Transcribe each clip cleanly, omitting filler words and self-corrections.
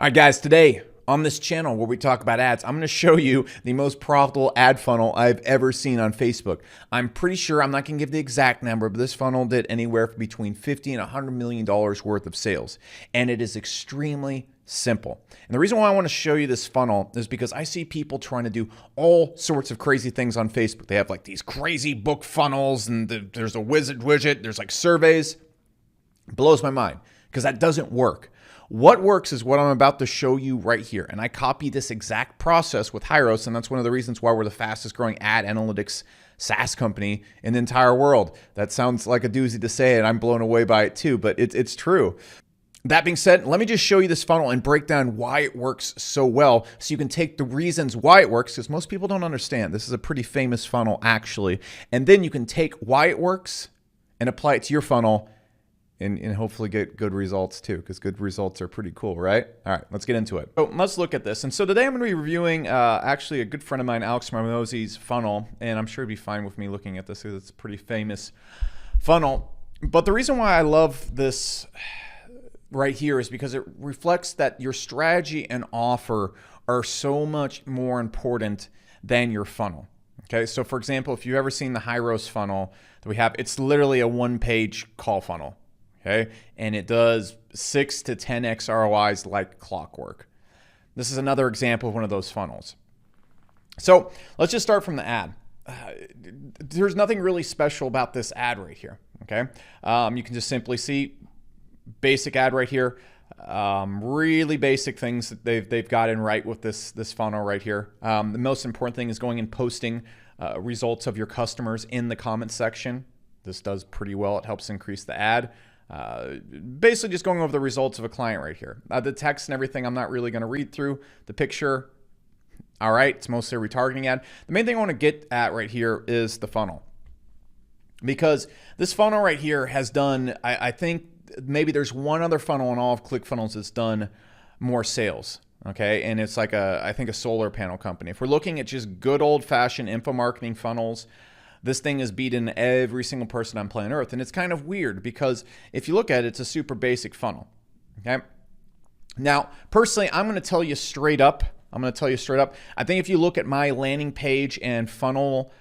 All right, guys, today on this channel where we talk about ads, I'm going to show you the most profitable ad funnel I've ever seen on Facebook. I'm pretty sure, I'm not going to give the exact number, but this funnel did anywhere between $50 and $100 million worth of sales. And it is extremely simple. And the reason why I want to show you this funnel is because I see people trying to do all sorts of crazy things on Facebook. They have like these crazy book funnels and there's a widget, there's like surveys. It blows my mind because that doesn't work. What works is what I'm about to show you right here. And I copy this exact process with Hyros, and that's one of the reasons why we're the fastest growing ad analytics SaaS company in the entire world. That sounds like a doozy to say, and I'm blown away by it too, but it's true. That being said, let me just show you this funnel and break down why it works so well so you can take the reasons why it works, because most people don't understand. This is a pretty famous funnel actually. And then you can take why it works and apply it to your funnel and hopefully get good results too, because good results are pretty cool, right? All right, let's get into it. So let's look at this. And so today I'm going to be reviewing actually a good friend of mine, Alex Marmozzi's funnel, and I'm sure he'd be fine with me looking at this because it's a pretty famous funnel. But the reason why I love this right here is because it reflects that your strategy and offer are so much more important than your funnel. Okay, so for example, if you've ever seen the Hyros funnel that we have, it's literally a one-page call funnel. Okay, and it does 6 to 10x ROIs like clockwork. This is another example of one of those funnels. So let's just start from the ad. There's nothing really special about this ad right here. Okay, you can just simply see basic ad right here. Really basic things that they've got in right with this funnel right here. The most important thing is going and posting results of your customers in the comment section. This does pretty well. It helps increase the ad. Basically just going over the results of a client right here. The text and everything I'm not really going to read through. The picture, all right, it's mostly a retargeting ad. The main thing I want to get at right here is the funnel. Because this funnel right here has done, I think maybe there's one other funnel in all of ClickFunnels that's done more sales. Okay, and it's like I think a solar panel company. If we're looking at just good old-fashioned info marketing funnels, this thing has beaten every single person on planet Earth. And it's kind of weird because if you look at it, it's a super basic funnel. Okay. Now, personally, I'm going to tell you straight up. I think if you look at my landing page and funnel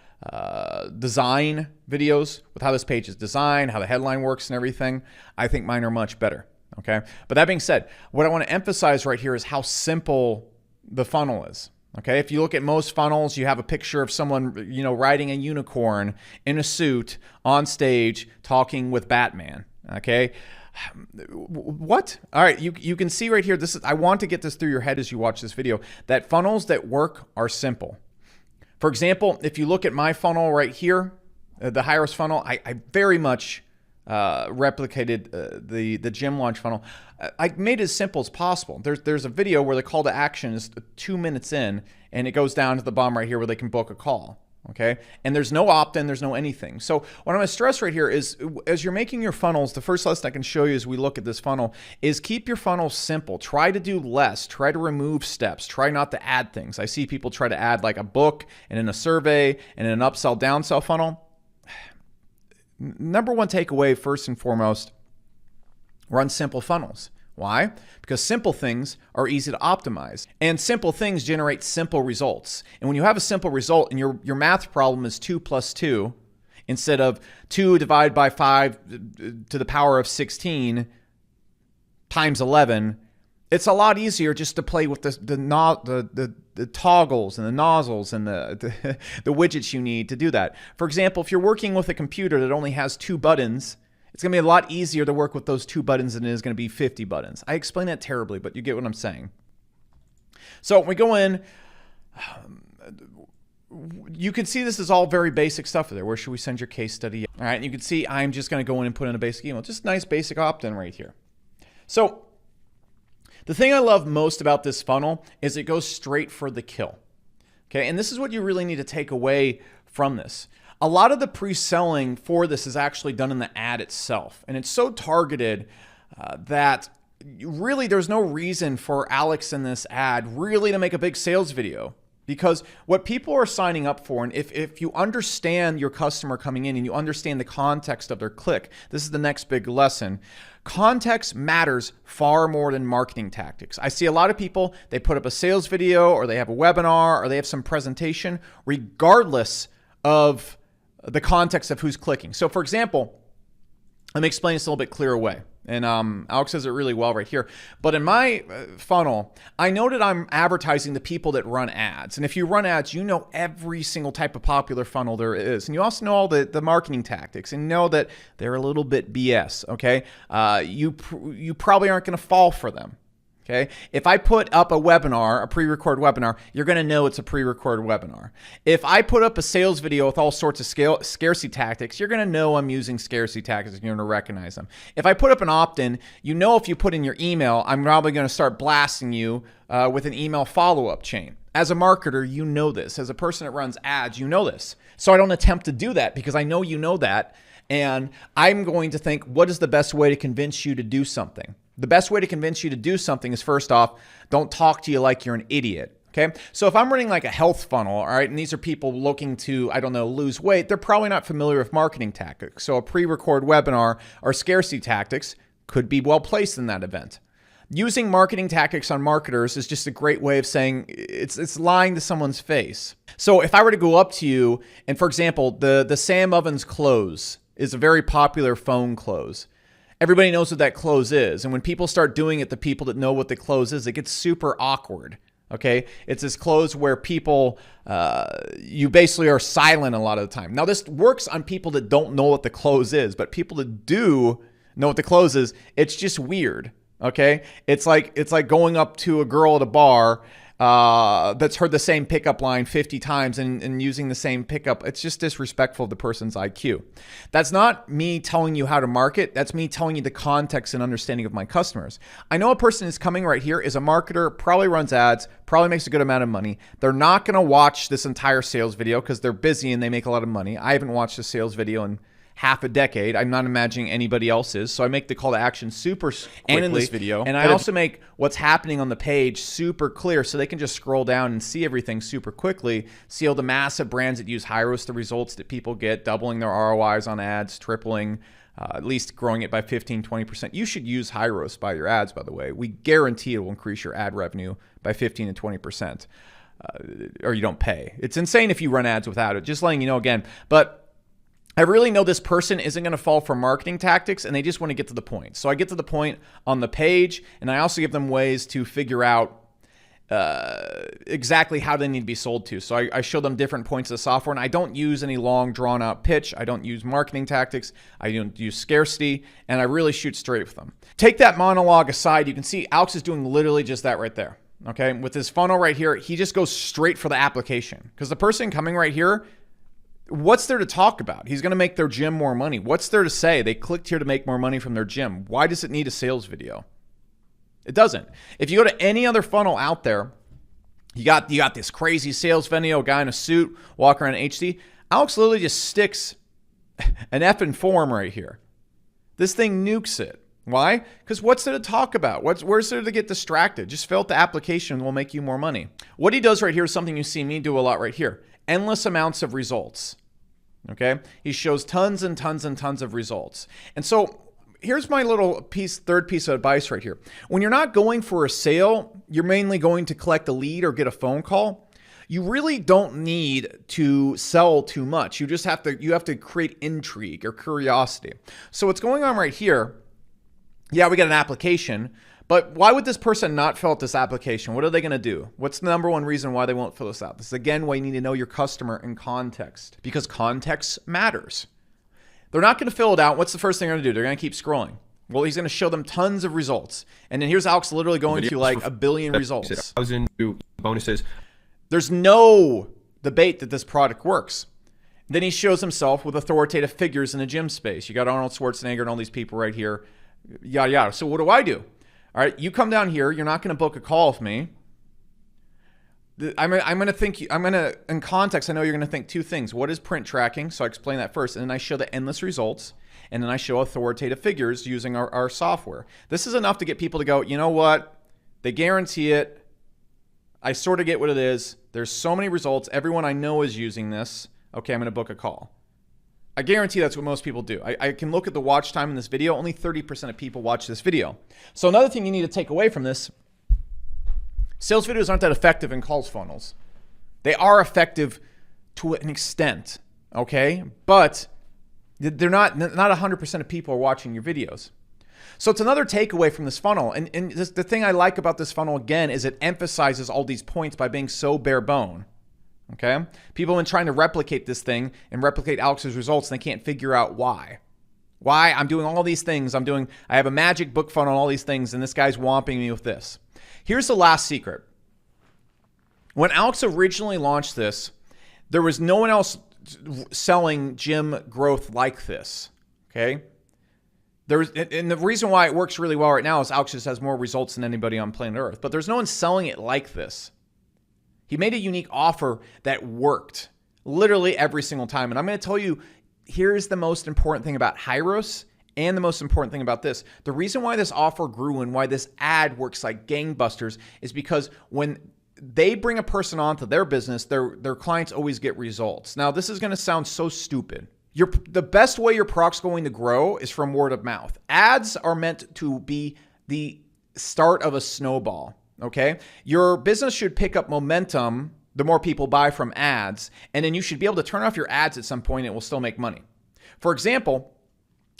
design videos with how this page is designed, how the headline works and everything, I think mine are much better. Okay. But that being said, what I want to emphasize right here is how simple the funnel is. Okay, if you look at most funnels, you have a picture of someone, you know, riding a unicorn in a suit on stage talking with Batman. Okay, what? All right, you can see right here. This is, I want to get this through your head as you watch this video, that funnels that work are simple. For example, if you look at my funnel right here, the Hyros funnel, I very much replicated the gym launch funnel. I made it as simple as possible. There's a video where the call to action is 2 minutes in, and it goes down to the bottom right here where they can book a call. Okay, and there's no opt-in, there's no anything. So what I'm going to stress right here is, as you're making your funnels, the first lesson I can show you as we look at this funnel is keep your funnel simple. Try to do less. Try to remove steps. Try not to add things. I see people try to add like a book and in a survey and in an upsell downsell funnel. Number one takeaway, first and foremost, run simple funnels. Why? Because simple things are easy to optimize, and simple things generate simple results. And when you have a simple result and your math problem is 2 plus 2 instead of 2 divided by 5 to the power of 16 times 11, it's a lot easier just to play with the toggles and the nozzles and the widgets you need to do that. For example, if you're working with a computer that only has 2 buttons, it's going to be a lot easier to work with those 2 buttons than it is going to be 50 buttons. I explain that terribly, but you get what I'm saying. So when we go in, you can see this is all very basic stuff there. Where should we send your case study? All right, and you can see I'm just going to go in and put in a basic email. Just nice basic opt-in right here. So the thing I love most about this funnel is it goes straight for the kill. Okay, and this is what you really need to take away from this. A lot of the pre-selling for this is actually done in the ad itself, and it's so targeted that really there's no reason for Alex in this ad really to make a big sales video. Because what people are signing up for, and if you understand your customer coming in and you understand the context of their click, this is the next big lesson. Context matters far more than marketing tactics. I see a lot of people, they put up a sales video or they have a webinar or they have some presentation, regardless of the context of who's clicking. So for example, let me explain this a little bit clearer way. And Alex says it really well right here. But in my funnel, I know that I'm advertising the people that run ads. And if you run ads, you know every single type of popular funnel there is. And you also know all the marketing tactics and know that they're a little bit BS, okay? You probably aren't going to fall for them. Okay. If I put up a webinar, a pre-recorded webinar, you're going to know it's a pre-recorded webinar. If I put up a sales video with all sorts of scarcity tactics, you're going to know I'm using scarcity tactics and you're going to recognize them. If I put up an opt-in, you know, if you put in your email, I'm probably going to start blasting you with an email follow-up chain. As a marketer, you know this. As a person that runs ads, you know this. So I don't attempt to do that because I know you know that. And I'm going to think, what is the best way to convince you to do something? The best way to convince you to do something is, first off, don't talk to you like you're an idiot. Okay. So if I'm running like a health funnel, all right, and these are people looking to, I don't know, lose weight, they're probably not familiar with marketing tactics. So a pre-record webinar or scarcity tactics could be well placed in that event. Using marketing tactics on marketers is just a great way of saying it's lying to someone's face. So if I were to go up to you and, for example, the Sam Ovens close is a very popular phone close. Everybody knows what that close is. And when people start doing it, the people that know what the close is, it gets super awkward. Okay. It's this close where people, you basically are silent a lot of the time. Now this works on people that don't know what the close is, but people that do know what the close is, it's just weird. Okay. It's like going up to a girl at a bar, that's heard the same pickup line 50 times and using the same pickup. It's just disrespectful of the person's IQ. That's not me telling you how to market. That's me telling you the context and understanding of my customers. I know a person is coming right here is a marketer, probably runs ads, probably makes a good amount of money. They're not going to watch this entire sales video because they're busy and they make a lot of money. I haven't watched a sales video in half a decade. I'm not imagining anybody else is. So I make the call to action super quickly. And in this video. And I also make what's happening on the page super clear so they can just scroll down and see everything super quickly, see all the massive brands that use Hyros, the results that people get, doubling their ROIs on ads, tripling, at least growing it by 15, 20%. You should use Hyros by your ads, by the way. We guarantee it will increase your ad revenue by 15 to 20%. Or you don't pay. It's insane if you run ads without it. Just letting you know again. But I really know this person isn't going to fall for marketing tactics and they just want to get to the point. So I get to the point on the page and I also give them ways to figure out exactly how they need to be sold to. So I show them different points of the software and I don't use any long drawn out pitch. I don't use marketing tactics. I don't use scarcity and I really shoot straight with them. Take that monologue aside. You can see Alex is doing literally just that right there. Okay. With his funnel right here, he just goes straight for the application because the person coming right here, what's there to talk about? He's going to make their gym more money. What's there to say? They clicked here to make more money from their gym. Why does it need a sales video? It doesn't. If you go to any other funnel out there, you got this crazy sales video, a guy in a suit, walking around in HD. Alex literally just sticks an effing form right here. This thing nukes it. Why? Because what's there to talk about? Where's there to get distracted? Just fill out the application and we'll make you more money. What he does right here is something you see me do a lot right here. Endless amounts of results. Okay. He shows tons and tons and tons of results. And so here's my little third piece of advice right here. When you're not going for a sale, you're mainly going to collect a lead or get a phone call. You really don't need to sell too much. You just have to create intrigue or curiosity. So what's going on right here? Yeah, we got an application, but why would this person not fill out this application? What are they going to do? What's the number one reason why they won't fill this out? This is, again, why you need to know your customer in context because context matters. They're not going to fill it out. What's the first thing they're going to do? They're going to keep scrolling. Well, he's going to show them tons of results. And then here's Alex literally going to like 1 billion results. 1,000 bonuses. There's no debate that this product works. Then he shows himself with authoritative figures in the gym space. You got Arnold Schwarzenegger and all these people right here. Yada, yada. So what do? All right, you come down here. You're not going to book a call with me. I'm going to think, in context, I know you're going to think two things. What is print tracking? So I explain that first. And then I show the endless results. And then I show authoritative figures using our software. This is enough to get people to go, you know what? They guarantee it. I sort of get what it is. There's so many results. Everyone I know is using this. Okay, I'm going to book a call. I guarantee that's what most people do. I can look at the watch time in this video. Only 30% of people watch this video. So another thing you need to take away from this, sales videos aren't that effective in calls funnels. They are effective to an extent, okay? But they're not 100% of people are watching your videos. So it's another takeaway from this funnel. And the thing I like about this funnel, again, is it emphasizes all these points by being so bare bone. Okay? People have been trying to replicate this thing and replicate Alex's results, and they can't figure out why. Why? I'm doing all these things. I have a magic book funnel, all these things, and this guy's whomping me with this. Here's the last secret. When Alex originally launched this, there was no one else selling gym growth like this. Okay? And the reason why it works really well right now is Alex just has more results than anybody on planet Earth. But there's no one selling it like this. He made a unique offer that worked literally every single time. And I'm going to tell you, here's the most important thing about Hyros and the most important thing about this. The reason why this offer grew and why this ad works like gangbusters is because when they bring a person onto their business, their clients always get results. Now, this is going to sound so stupid. The best way your product's going to grow is from word of mouth. Ads are meant to be the start of a snowball. Okay, your business should pick up momentum the more people buy from ads, and then you should be able to turn off your ads at some point and it will still make money. For example,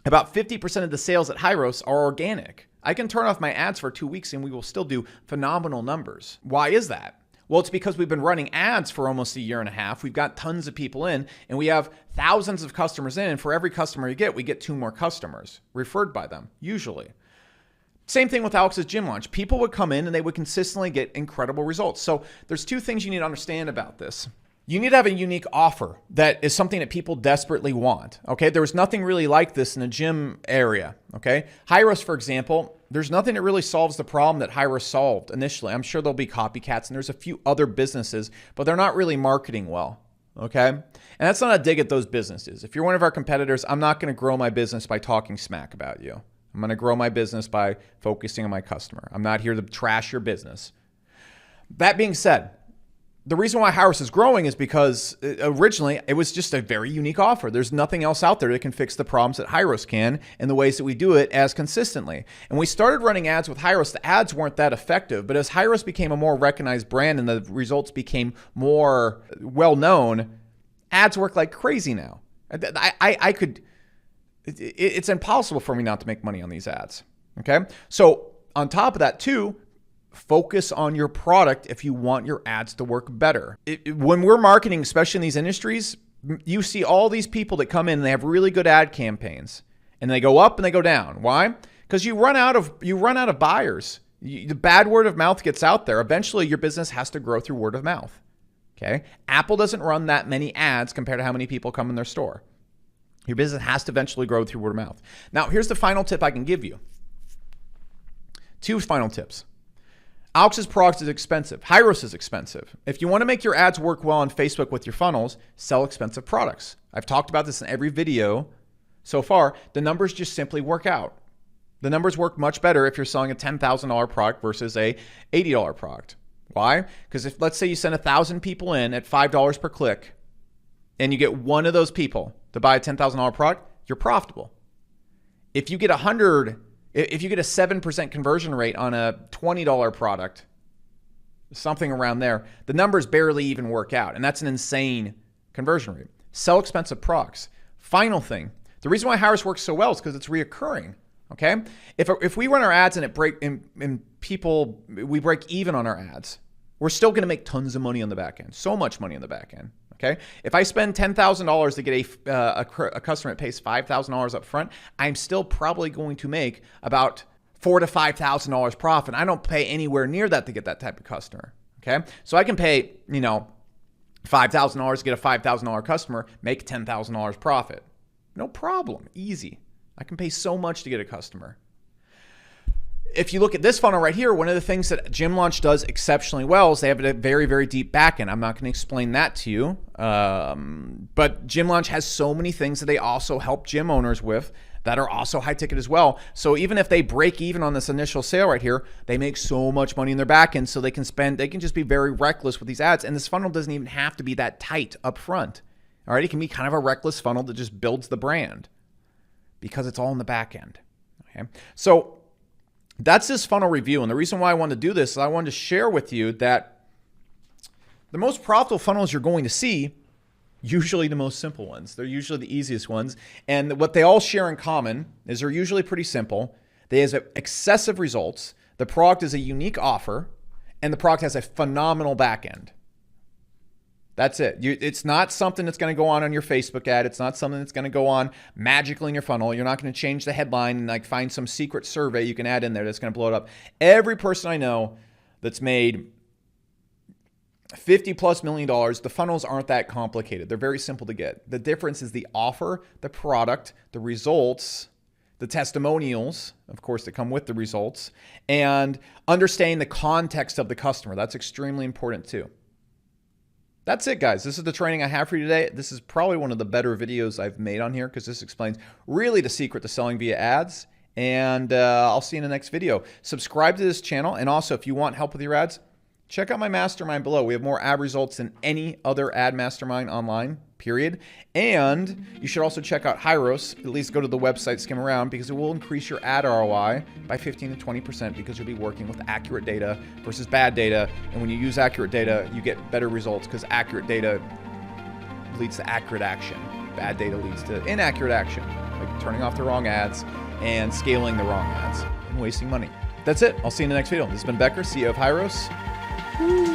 about 50% of the sales at Hyros are organic. I can turn off my ads for 2 weeks and we will still do phenomenal numbers. Why is that? Well, it's because we've been running ads for almost a year and a half. We've got tons of people in, and we have thousands of customers in, and for every customer you get, we get 2 more customers referred by them, usually. Same thing with Alex's gym launch. People would come in and they would consistently get incredible results. So there's 2 things you need to understand about this. You need to have a unique offer that is something that people desperately want. Okay, there was nothing really like this in the gym area. Okay, Hyros, for example, there's nothing that really solves the problem that Hyros solved initially. I'm sure there'll be copycats and there's a few other businesses, but they're not really marketing well. Okay, and that's not a dig at those businesses. If you're one of our competitors, I'm not going to grow my business by talking smack about you. I'm going to grow my business by focusing on my customer. I'm not here to trash your business. That being said, the reason why Hyros is growing is because originally it was just a very unique offer. There's nothing else out there that can fix the problems that Hyros can in the ways that we do it as consistently. And we started running ads with Hyros. The ads weren't that effective, but as Hyros became a more recognized brand and the results became more well-known, ads work like crazy now. It's impossible for me not to make money on these ads. Okay. So on top of that too, focus on your product if you want your ads to work better. When we're marketing, especially in these industries, you see all these people that come in and they have really good ad campaigns and they go up and they go down. Why? Because you run out of buyers. The bad word of mouth gets out there. Eventually your business has to grow through word of mouth. Okay. Apple doesn't run that many ads compared to how many people come in their store. Your business has to eventually grow through word of mouth. Now, here's the final tip I can give you. 2 final tips. Alex's product is expensive. Hyros is expensive. If you want to make your ads work well on Facebook with your funnels, sell expensive products. I've talked about this in every video so far. The numbers just simply work out. The numbers work much better if you're selling a $10,000 product versus a $80 product. Why? Because if, let's say you send 1,000 people in at $5 per click and you get one of those people to buy a $10,000 product, you're profitable. If you get a 7% conversion rate on a $20 product, something around there, the numbers barely even work out. And that's an insane conversion rate. Sell expensive products. Final thing, the reason why Hyros works so well is because it's reoccurring. Okay. If we run our ads and we break even on our ads, we're still going to make tons of money on the back end. So much money on the back end. Okay. If I spend $10,000 to get a customer that pays $5,000 up front, I'm still probably going to make about $4,000 to $5,000 profit. I don't pay anywhere near that to get that type of customer. Okay. So I can pay, $5,000 to get a $5,000 customer, make $10,000 profit. No problem. Easy. I can pay so much to get a customer. If you look at this funnel right here, one of the things that Gym Launch does exceptionally well is they have a very, very deep backend. I'm not going to explain that to you, but Gym Launch has so many things that they also help gym owners with that are also high ticket as well. So even if they break even on this initial sale right here, they make so much money in their back end, so they can just be very reckless with these ads. And this funnel doesn't even have to be that tight up front. All right, it can be kind of a reckless funnel that just builds the brand because it's all in the back end. Okay, so that's this funnel review. And the reason why I wanted to do this is I wanted to share with you that the most profitable funnels you're going to see, usually the most simple ones. They're usually the easiest ones. And what they all share in common is they're usually pretty simple. They have excessive results. The product is a unique offer, and the product has a phenomenal back end. That's it. It's not something that's going to go on your Facebook ad. It's not something that's going to go on magically in your funnel. You're not going to change the headline and like find some secret survey you can add in there that's going to blow it up. Every person I know that's made $50+ million, the funnels aren't that complicated. They're very simple to get. The difference is the offer, the product, the results, the testimonials, of course, that come with the results, and understanding the context of the customer. That's extremely important too. That's it, guys. This is the training I have for you today. This is probably one of the better videos I've made on here because this explains really the secret to selling via ads. And I'll see you in the next video. Subscribe to this channel. And also, if you want help with your ads, check out my mastermind below. We have more ad results than any other ad mastermind online, period. And you should also check out Hyros. At least go to the website, skim around, because it will increase your ad ROI by 15 to 20% because you'll be working with accurate data versus bad data. And when you use accurate data, you get better results because accurate data leads to accurate action. Bad data leads to inaccurate action, like turning off the wrong ads and scaling the wrong ads and wasting money. That's it. I'll see you in the next video. This has been Becker, CEO of Hyros. Woo.